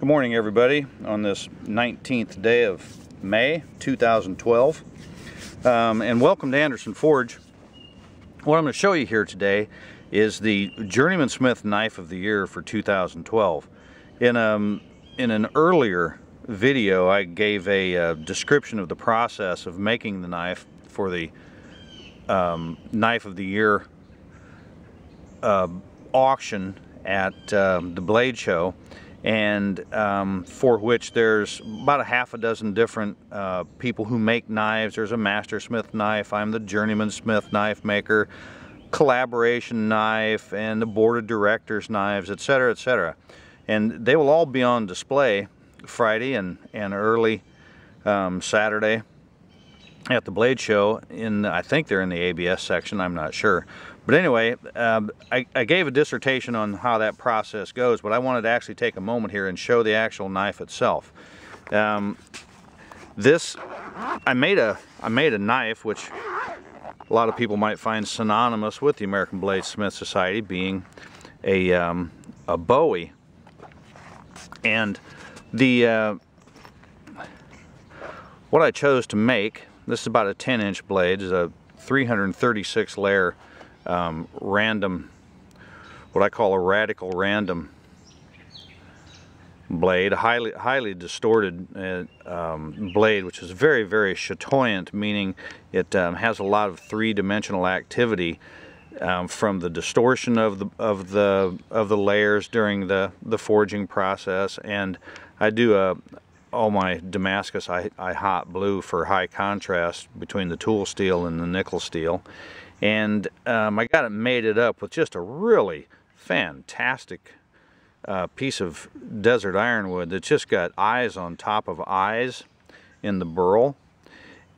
Good morning, everybody, on this 19th day of May 2012, and welcome to Andersen Forge. What I'm going to show you here today is the Journeyman Smith knife of the year for 2012. In an earlier video, I gave a description of the process of making the knife for the knife of the year auction at the Blade Show, and for which there's about a half a dozen different people who make knives. There's a Master Smith knife, I'm the Journeyman Smith knife maker, collaboration knife, and the board of directors knives, etc., etc. And they will all be on display Friday and early Saturday at the Blade Show. I think they're in the ABS section, I'm not sure. But anyway, I gave a dissertation on how that process goes, but I wanted to actually take a moment here and show the actual knife itself. I made a knife which a lot of people might find synonymous with the American Bladesmith Society, being a Bowie. And what I chose to make, this is about a 10-inch blade, is a 336 layer random, what I call a radical random blade, a highly distorted blade, which is very, very chatoyant, meaning it has a lot of three-dimensional activity from the distortion of the layers during the forging process. And I do all my Damascus I hot blue for high contrast between the tool steel and the nickel steel. And I got it mated up with just a really fantastic piece of desert ironwood that's just got eyes on top of eyes in the burl.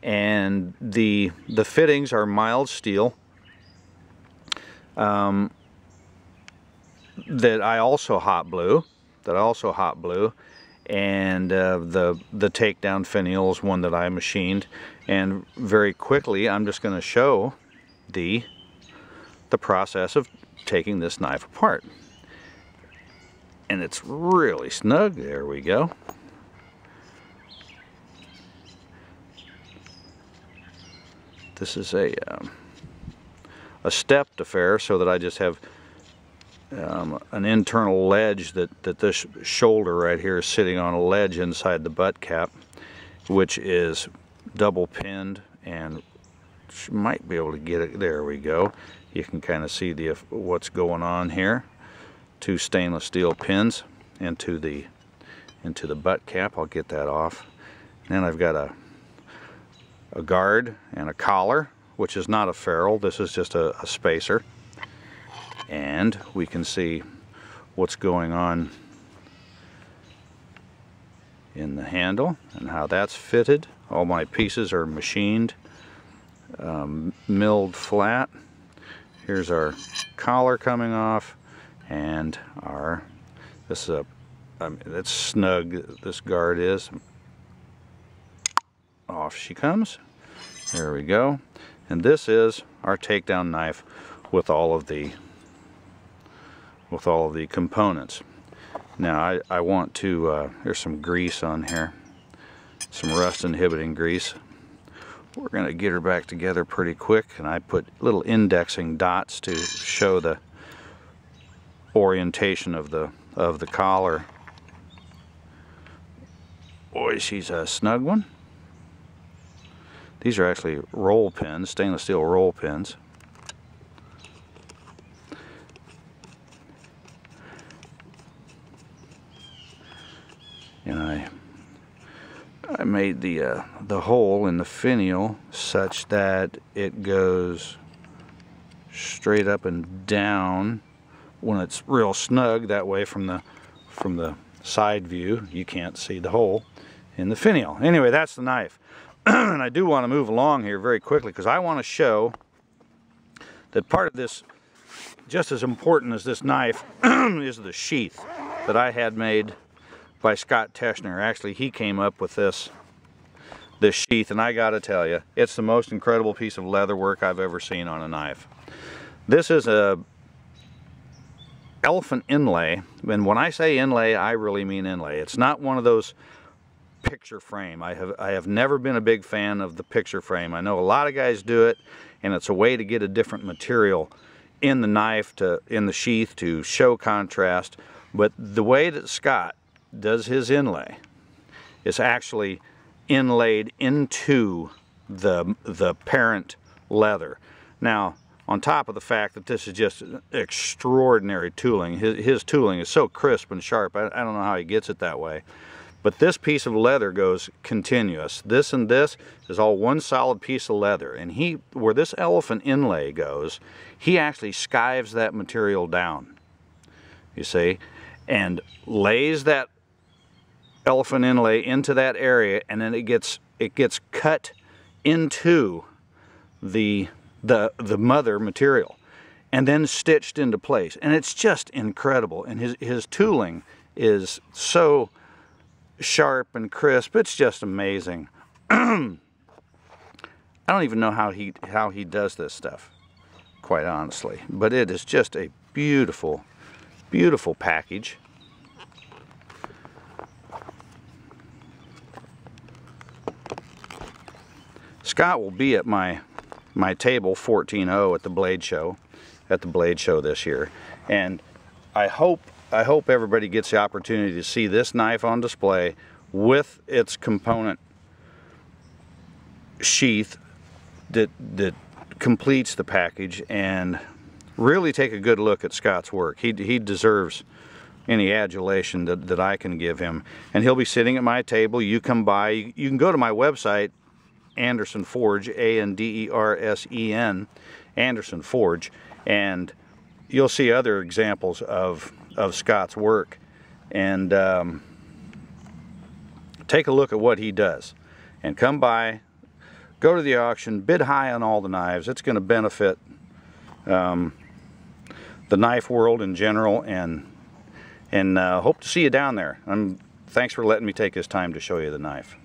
And the fittings are mild steel that I also hot blue. And the Takedown finial is one that I machined. And very quickly, I'm just going to show the process of taking this knife apart. And it's really snug. There we go. This is a stepped affair, so that I just have an internal ledge that this shoulder right here is sitting on a ledge inside the butt cap, which is double pinned, and might be able to get it. There we go. You can kind of see what's going on here. Two stainless steel pins into the butt cap. I'll get that off. And then I've got a guard and a collar, which is not a ferrule. This is just a spacer. And we can see what's going on in the handle and how that's fitted. All my pieces are machined, milled flat. Here's our collar coming off, and it's snug, this guard is. Off she comes. There we go. And this is our Takedown knife with all of the components. Now I want to, there's some grease on here, some rust inhibiting grease. We're going to get her back together pretty quick, and I put little indexing dots to show the orientation of the collar. Boy, she's a snug one. These are actually roll pins, stainless steel roll pins. And I made the hole in the finial such that it goes straight up and down when it's real snug. That way, from the side view, you can't see the hole in the finial. Anyway, that's the knife. And I do want to move along here very quickly, because I want to show that part of this, just as important as this knife, is the sheath that I had made by Scott Teschner. Actually, he came up with this sheath, and I gotta tell you, it's the most incredible piece of leather work I've ever seen on a knife. This is elephant inlay, and when I say inlay, I really mean inlay. It's not one of those picture frame. I have never been a big fan of the picture frame. I know a lot of guys do it, and it's a way to get a different material in the knife, in the sheath, to show contrast. But the way that Scott does his inlay is actually inlaid into the parent leather. Now, on top of the fact that this is just extraordinary tooling, his tooling is so crisp and sharp, I don't know how he gets it that way. But this piece of leather goes continuous. This and this is all one solid piece of leather. And where this elephant inlay goes, he actually skives that material down, you see, and lays that elephant inlay into that area, and then it gets cut into the mother material and then stitched into place. And it's just incredible. And his tooling is so sharp and crisp. It's just amazing. I don't even know how he does this stuff, quite honestly, but it is just a beautiful, beautiful package. Scott will be at my table 14-0 at the Blade Show this year, and I hope everybody gets the opportunity to see this knife on display with its component sheath that completes the package, and really take a good look at Scott's work. He deserves any adulation that I can give him, and he'll be sitting at my table. You come by, you can go to my website, Andersen Forge, A-N-D-E-R-S-E-N, Andersen Forge, and you'll see other examples of Scott's work, and take a look at what he does, and come by, go to the auction, bid high on all the knives. It's going to benefit the knife world in general, and hope to see you down there. Thanks for letting me take this time to show you the knife.